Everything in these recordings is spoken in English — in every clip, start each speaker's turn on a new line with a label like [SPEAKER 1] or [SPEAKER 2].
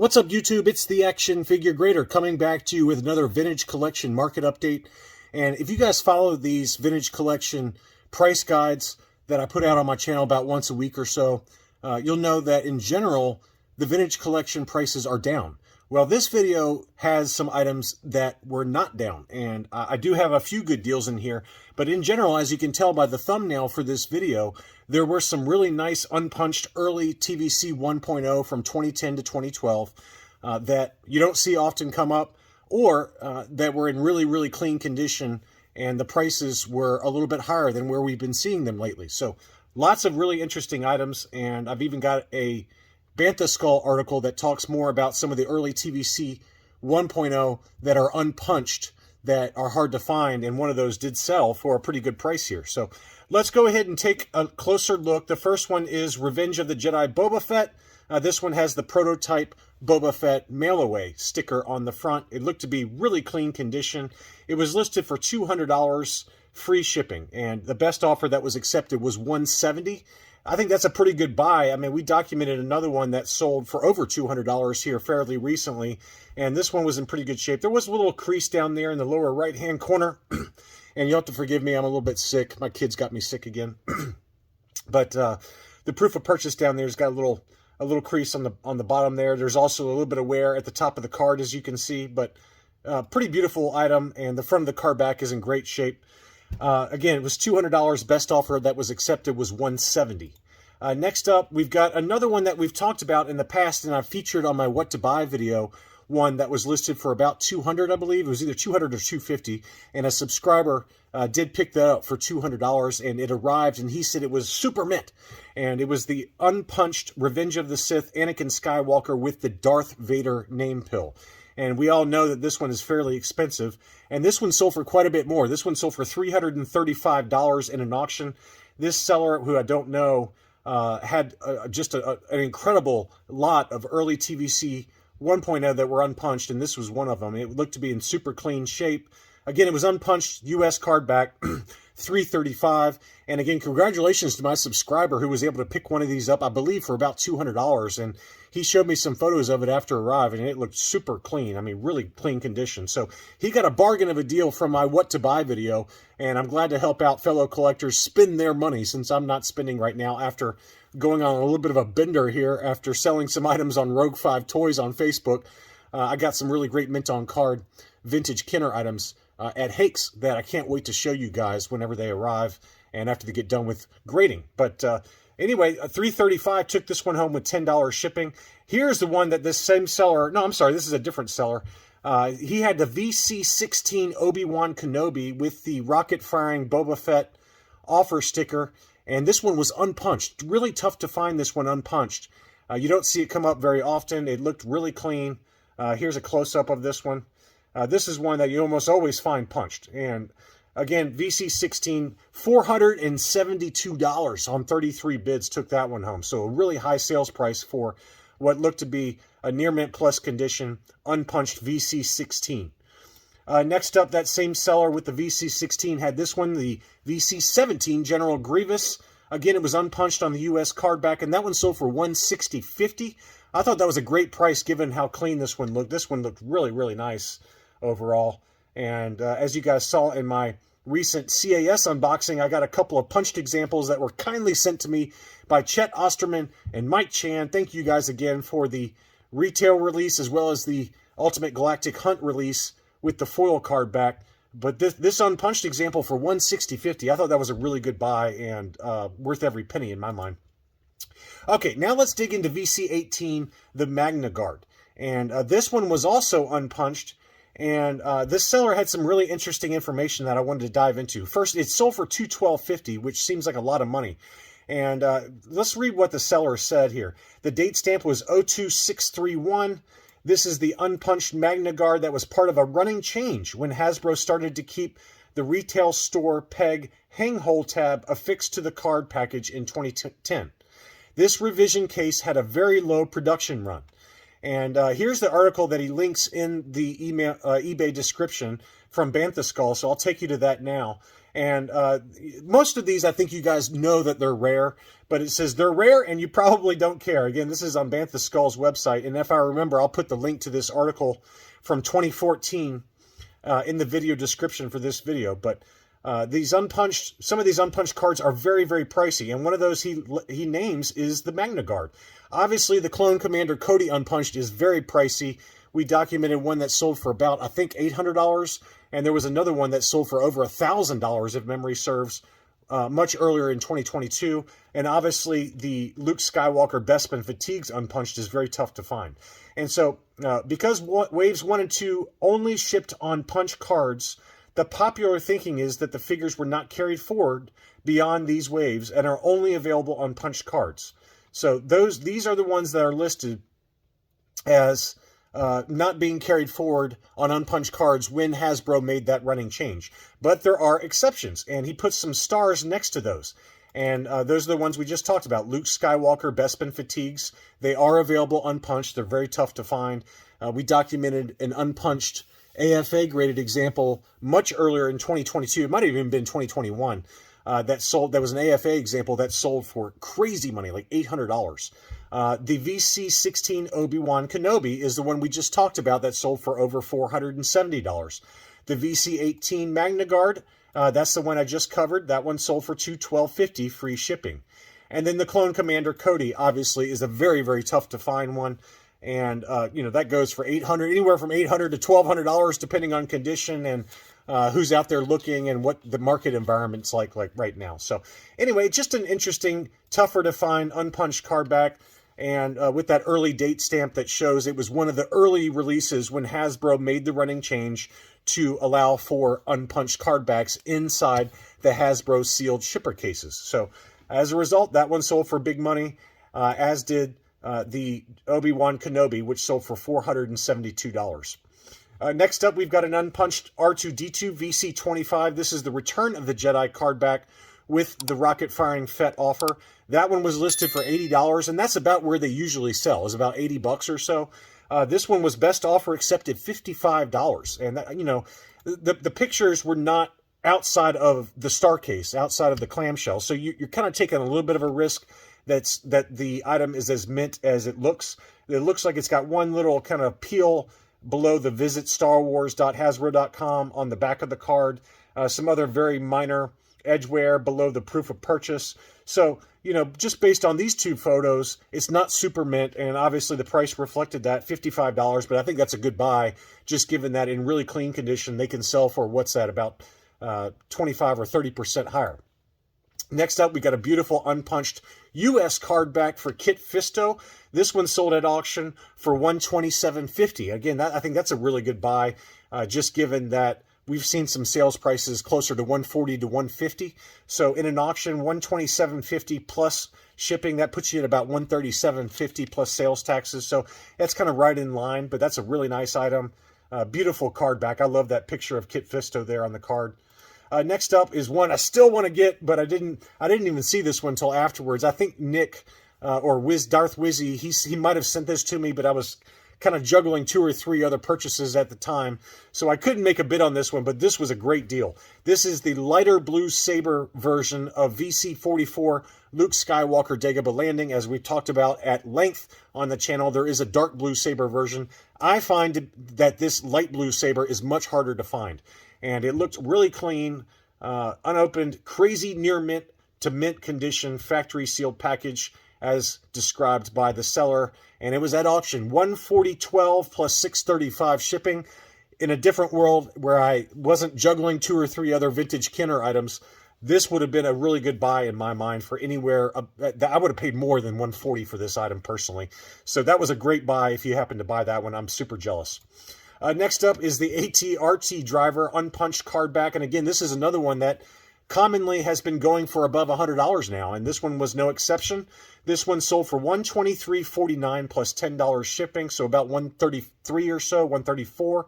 [SPEAKER 1] What's up, YouTube? It's the Action Figure Grader coming back to you with another Vintage Collection market update. And if you guys follow these Vintage Collection price guides that I put out on my channel about once a week or so, you'll know that in general, the Vintage Collection prices are down. Well, this video has some items that were not down, and I do have a few good deals in here, but in general, as you can tell by the thumbnail for this video, there were some really nice unpunched early TVC 1.0 from 2010 to 2012 that you don't see often come up, or that were in really clean condition, and the prices were a little bit higher than where we've been seeing them lately. So lots of really interesting items, and I've even got a Bantha Skull article that talks more about some of the early TVC 1.0 that are unpunched that are hard to find, and one of those did sell for a pretty good price here. So let's go ahead and take a closer look. The first one is Revenge of the Jedi Boba Fett. This one has the prototype Boba Fett mail-away sticker on the front. It looked to be really clean condition. It was listed for $200 free shipping, and the best offer that was accepted was $170. I think that's a pretty good buy. I mean, we documented another one that sold for over $200 here fairly recently, and this one was in pretty good shape. There was a little crease down there in the lower right-hand corner, and you'll have to forgive me, I'm a little bit sick. My kids got me sick again. But the proof of purchase down there's got a little crease on the bottom there. There's also a little bit of wear at the top of the card, as you can see, but pretty beautiful item, and the front of the card back is in great shape. Again, it was $200. Best offer that was accepted was $170. Next up, we've got another one that we've talked about in the past, and I've featured on my What to Buy video, one that was listed for about $200, I believe. It was either $200 or $250, and a subscriber did pick that up for $200, and it arrived, and he said it was super mint. And it was the unpunched Revenge of the Sith Anakin Skywalker with the Darth Vader name pill. And we all know that this one is fairly expensive. And this one sold for quite a bit more. This one sold for $335 in an auction. This seller, who I don't know, had just an incredible lot of early TVC 1.0 that were unpunched, and this was one of them. It looked to be in super clean shape. Again, it was unpunched, U.S. card back, $335. And again, congratulations to my subscriber who was able to pick one of these up, I believe, for about $200. And he showed me some photos of it after arriving, and it looked super clean. I mean, really clean condition. So he got a bargain of a deal from my What to Buy video, and I'm glad to help out fellow collectors spend their money, since I'm not spending right now after going on a little bit of a bender here after selling some items on Rogue 5 Toys on Facebook. I got some really great mint on card vintage Kenner items at Hakes that I can't wait to show you guys whenever they arrive and after they get done with grading. But anyway, $335, took this one home with $10 shipping. Here's the one that this same seller, no, I'm sorry, this is a different seller. He had the VC16 Obi-Wan Kenobi with the rocket-firing Boba Fett offer sticker, and this one was unpunched. Really tough to find this one unpunched. You don't see it come up very often. It looked really clean. Here's a close-up of this one. This is one that you almost always find punched. And again, VC16, $472 on 33 bids, took that one home. So a really high sales price for what looked to be a near mint plus condition, unpunched VC16. Next up, that same seller with the VC16 had this one, the VC17 General Grievous. Again, it was unpunched on the U.S. card back, and that one sold for $160.50. I thought that was a great price given how clean this one looked. This one looked really nice overall. And as you guys saw in my recent CAS unboxing, I got a couple of punched examples that were kindly sent to me by Chet Osterman and Mike Chan. Thank you guys again for the retail release as well as the Ultimate Galactic Hunt release with the foil card back. But this unpunched example for $160.50, I thought that was a really good buy and worth every penny in my mind. Okay, now let's dig into VC18, the Magna Guard. And this one was also unpunched. And this seller had some really interesting information that I wanted to dive into. First, it sold for $212.50, which seems like a lot of money. And let's read what the seller said here. The date stamp was 02631. This is the unpunched Magna Guard that was part of a running change when Hasbro started to keep the retail store peg hang hole tab affixed to the card package in 2010. This revision case had a very low production run. And here's the article that he links in the eBay description from Bantha Skull, so I'll take you to that now. And most of these, I think you guys know that they're rare, but it says they're rare and you probably don't care. Again, this is on Bantha Skull's website, and if I remember, I'll put the link to this article from 2014 in the video description for this video. But these unpunched, some of these unpunched cards are very, very pricey, and one of those he names is the Magna Guard. Obviously, the Clone Commander Cody unpunched is very pricey. We documented one that sold for about, I think, $800, and there was another one that sold for over $1,000, if memory serves, much earlier in 2022. And obviously, the Luke Skywalker Bespin Fatigues unpunched is very tough to find. And so, because Waves 1 and 2 only shipped on punch cards, the popular thinking is that the figures were not carried forward beyond these waves and are only available on punch cards. So these are the ones that are listed as not being carried forward on unpunched cards when Hasbro made that running change. But there are exceptions, and he puts some stars next to those. And those are the ones we just talked about. Luke Skywalker Bespin Fatigues. They are available unpunched. They're very tough to find. We documented an unpunched AFA graded example much earlier in 2022. It might have even been 2021. That was an AFA example that sold for crazy money, like $800. The VC16 Obi-Wan Kenobi is the one we just talked about that sold for over $470. The VC18 Magna Guard, that's the one I just covered. That one sold for $212.50 free shipping. And then the Clone Commander Cody, obviously, is a very, very tough to find one. And, that goes for anywhere from $800 to $1,200, depending on condition and who's out there looking and what the market environment's like right now. So anyway, just an interesting, tougher to find unpunched card back. And with that early date stamp that shows it was one of the early releases when Hasbro made the running change to allow for unpunched card backs inside the Hasbro sealed shipper cases. So as a result, that one sold for big money, as did the Obi-Wan Kenobi, which sold for $472. Next up, we've got an unpunched R2-D2 VC25. This is the Return of the Jedi card back with the rocket-firing Fett offer. That one was listed for $80, and that's about where they usually sell, is about $80 or so. This one was best offer accepted, $55. And, the pictures were not outside of the star case, outside of the clamshell. So you're kind of taking a little bit of a risk that the item is as mint as it looks. It looks like it's got one little kind of peel below the visit starwars.hasbro.com on the back of the card. Some other very minor edge wear below the proof of purchase. So, just based on these two photos, it's not super mint, and obviously the price reflected that, $55, but I think that's a good buy, just given that in really clean condition, they can sell for, what's that, about 25 or 30% higher. Next up, we got a beautiful unpunched U.S. card back for Kit Fisto. This one sold at auction for $127.50. Again, I think that's a really good buy, just given that we've seen some sales prices closer to $140 to $150. So in an auction, $127.50 plus shipping, that puts you at about $137.50 plus sales taxes. So that's kind of right in line, but that's a really nice item. Beautiful card back. I love that picture of Kit Fisto there on the card. Next up is one I still want to get, but I didn't even see this one until afterwards. I think Nick or Darth Wizzy, he might have sent this to me, but I was kind of juggling 2 or 3 other purchases at the time, so I couldn't make a bid on this one, but this was a great deal. This is the lighter blue saber version of VC44 Luke Skywalker Dagobah Landing. As we've talked about at length on the channel, there is a dark blue saber version. I find that this light blue saber is much harder to find. And it looked really clean, unopened, crazy near mint to mint condition, factory sealed package as described by the seller. And it was at auction, $140.12 plus $635 shipping. In a different world where I wasn't juggling 2 or 3 other vintage Kenner items, this would have been a really good buy in my mind for anywhere. I would have paid more than $140 for this item personally. So that was a great buy if you happen to buy that one. I'm super jealous. Next up is the AT-RT Driver Unpunched card back. And again, this is another one that commonly has been going for above $100 now, and this one was no exception. This one sold for $123.49 plus $10 shipping, so about $133 or so, $134.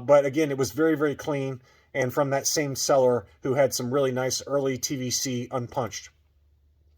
[SPEAKER 1] But again, it was very, very clean, and from that same seller who had some really nice early TVC unpunched.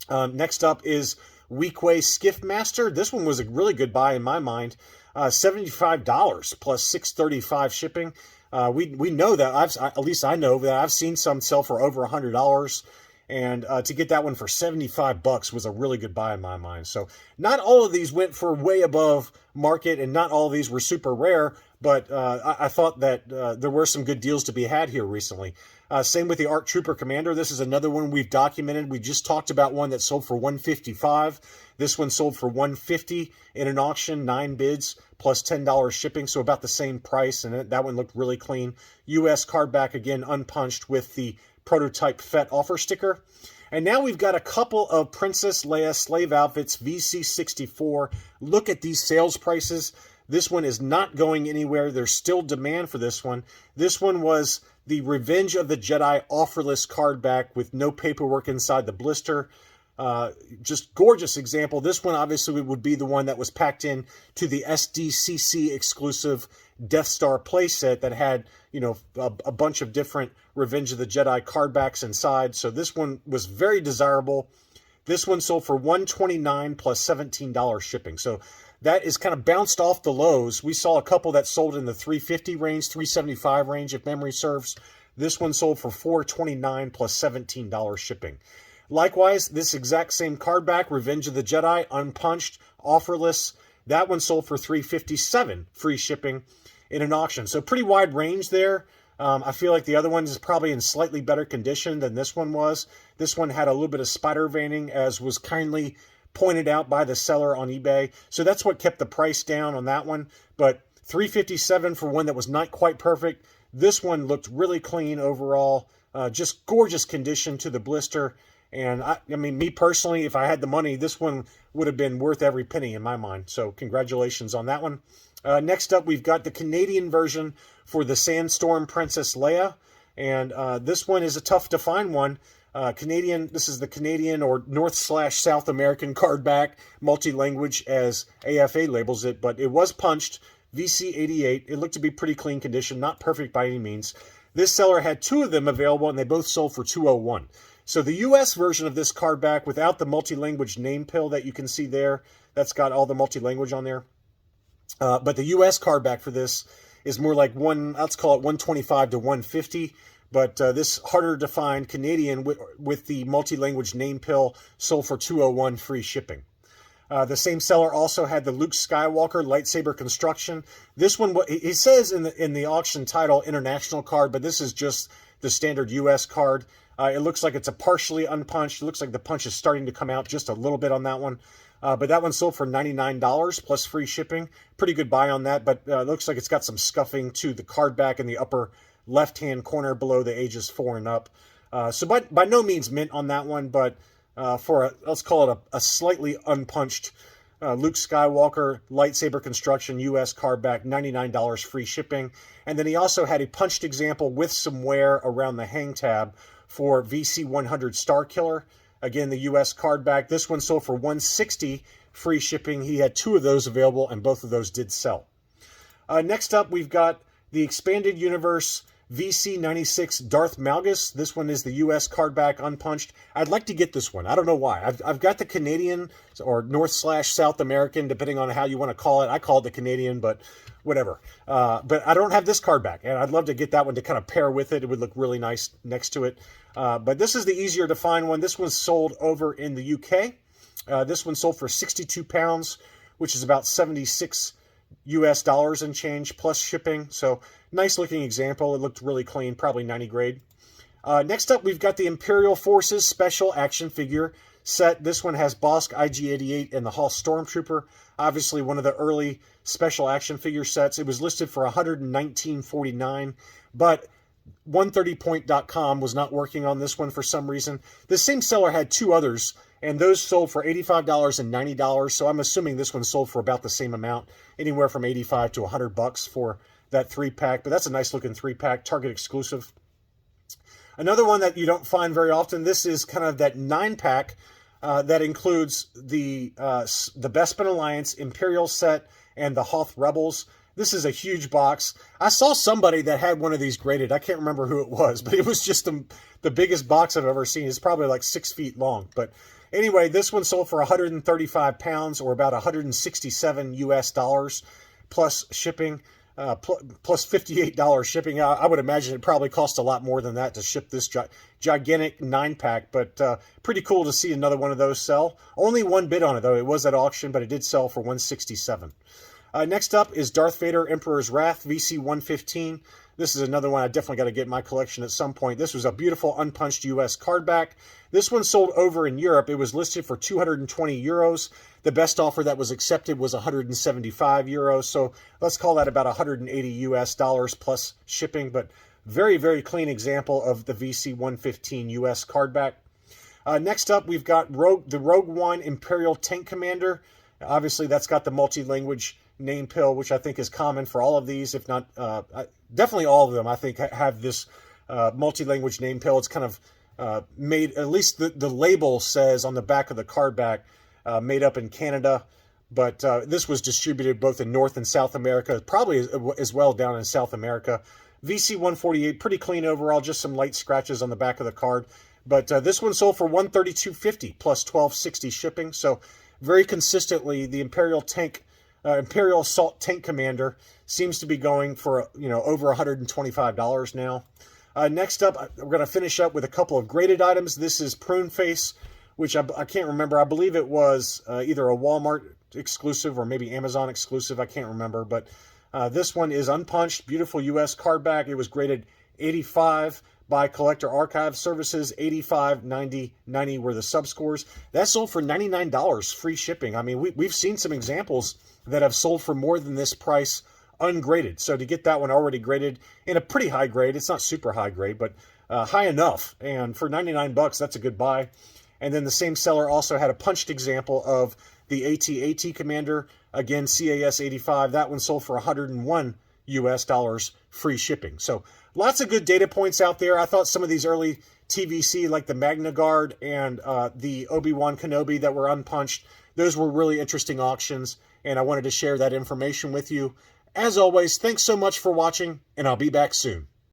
[SPEAKER 1] Next up is Weequay Skiff Master. This one was a really good buy in my mind. $75 plus $635 shipping. We know that, at least I know that I've seen some sell for over $100. And to get that one for $75 was a really good buy in my mind. So not all of these went for way above market, and not all of these were super rare, but I thought that there were some good deals to be had here recently. Same with the ARC Trooper Commander. This is another one we've documented. We just talked about one that sold for $155. This one sold for $150 in an auction, 9 bids, plus $10 shipping, so about the same price, and that one looked really clean. U.S. card back, again, unpunched with the prototype Fett offer sticker. And now we've got a couple of Princess Leia slave outfits, VC64. Look at these sales prices. This one is not going anywhere. There's still demand for this one. This one was the Revenge of the Jedi offerless card back with no paperwork inside the blister. Just gorgeous example. This one obviously would be the one that was packed in to the SDCC exclusive Death Star playset that had, a bunch of different Revenge of the Jedi card backs inside. So this one was very desirable. This one sold for $129 plus $17 shipping. So that is kind of bounced off the lows. We saw a couple that sold in the $350 range, $375 range, if memory serves. This one sold for $429 plus $17 shipping. Likewise, this exact same card back, Revenge of the Jedi, unpunched, offerless, that one sold for $357, free shipping in an auction. So pretty wide range there. I feel like the other one is probably in slightly better condition than this one was. This one had a little bit of spider veining, as was kindly pointed out by the seller on eBay. So that's what kept the price down on that one. But $357 for one that was not quite perfect. This one looked really clean overall. Just gorgeous condition to the blister. And I mean, me personally, if I had the money, this one would have been worth every penny in my mind. So congratulations on that one. Next up, we've got the Canadian version for the Sandstorm Princess Leia. And this one is a tough to find one. This is the Canadian or North/South American card back, multi-language as AFA labels it, but it was punched, VC88. It looked to be pretty clean condition, not perfect by any means. This seller had 2 of them available, and they both sold for $201. So the U.S. version of this card back, without the multi-language name pill that you can see there, that's got all the multi-language on there. But the U.S. card back for this is more like let's call it $125 to $150. But this harder to find Canadian with the multi-language name pill sold for $201, free shipping. The same seller also had the Luke Skywalker lightsaber construction. This one, it says in the auction title, international card, but this is just the standard U.S. card. It looks like it's a partially unpunched. It looks like the punch is starting to come out just a little bit on that one. But that one sold for $99 plus free shipping. Pretty good buy on that, but it looks like it's got some scuffing to the card back in the upper left-hand corner below the ages 4 and up. So by no means mint on that one, but for let's call it a slightly unpunched Luke Skywalker lightsaber construction U.S. card back, $99 free shipping. And then he also had a punched example with some wear around the hang tab for VC100 Star Killer. Again, the U.S. card back. This one sold for $160 free shipping. He had 2 of those available, and both of those did sell. Next up, we've got the Expanded Universe VC96 Darth Malgus. This one is the U.S. card back, unpunched. I'd like to get this one. I don't know why. I've got the Canadian or North/South American, depending on how you want to call it. I call it the Canadian, but whatever. But I don't have this card back, and I'd love to get that one to kind of pair with it. It would look really nice next to it. But this is the easier to find one. This one's sold over in the UK. This one sold for 62 pounds, which is about $76 US and change plus shipping. So nice looking example. It looked really clean, probably 90 grade. Next up, we've got the Imperial Forces Special Action Figure set. This one has Bosk IG-88 and the Hall Stormtrooper. Obviously one of the early special action figure sets. It was listed for $119.49, but 130point.com was not working on this one for some reason. The same seller had 2 others, and those sold for $85 and $90. So I'm assuming this one sold for about the same amount, anywhere from $85 to $100 for that 3-pack. But that's a nice looking 3-pack, Target exclusive. Another one that you don't find very often, this is kind of that 9-pack that includes the Bespin Alliance Imperial set and the Hoth Rebels. This is a huge box. I saw somebody that had one of these graded. I can't remember who it was, but it was just the biggest box I've ever seen. It's probably like 6 feet long. But anyway, this one sold for 135 pounds or about $167 US plus shipping. plus $58 shipping. I would imagine it probably cost a lot more than that to ship this gigantic 9-pack, but pretty cool to see another one of those sell. Only one bid on it, though. It was at auction, but it did sell for $167. Next up is Darth Vader Emperor's Wrath VC 115. This is another one I definitely got to get in my collection at some point. This was a beautiful unpunched US card back. This one sold over in Europe. It was listed for 220 euros. The best offer that was accepted was 175 euros. So let's call that about 180 US dollars plus shipping. But very, very clean example of the VC 115 US card back. Next up, we've got the Rogue One Imperial Tank Commander. Obviously, that's got the multi-language name pill, which I think is common for all of these, if not definitely all of them. I think have this multi-language name pill. It's kind of made, at least the label says on the back of the card back, made up in Canada, but this was distributed both in North and South America, probably as well down in South America. VC 148, pretty clean overall, just some light scratches on the back of the card, but this one sold for $132.50 plus $12.60 shipping. So very consistently, the Imperial Assault Tank Commander seems to be going for, over $125 now. Next up, we're going to finish up with a couple of graded items. This is Prune Face, which I can't remember. I believe it was either a Walmart exclusive or maybe Amazon exclusive. I can't remember, but this one is unpunched, beautiful US card back. It was graded 85 by Collector Archive Services, 85, 90, 90 were the subscores. That sold for $99, free shipping. I mean, we've seen some examples that have sold for more than this price ungraded. So to get that one already graded in a pretty high grade, it's not super high grade, but high enough. And for 99 bucks, that's a good buy. And then the same seller also had a punched example of the AT-AT Commander, again, CAS 85. That one sold for 101 US dollars, free shipping. So lots of good data points out there. I thought some of these early TVC, like the Magna Guard and the Obi-Wan Kenobi that were unpunched, those were really interesting auctions, and I wanted to share that information with you. As always, thanks so much for watching, and I'll be back soon.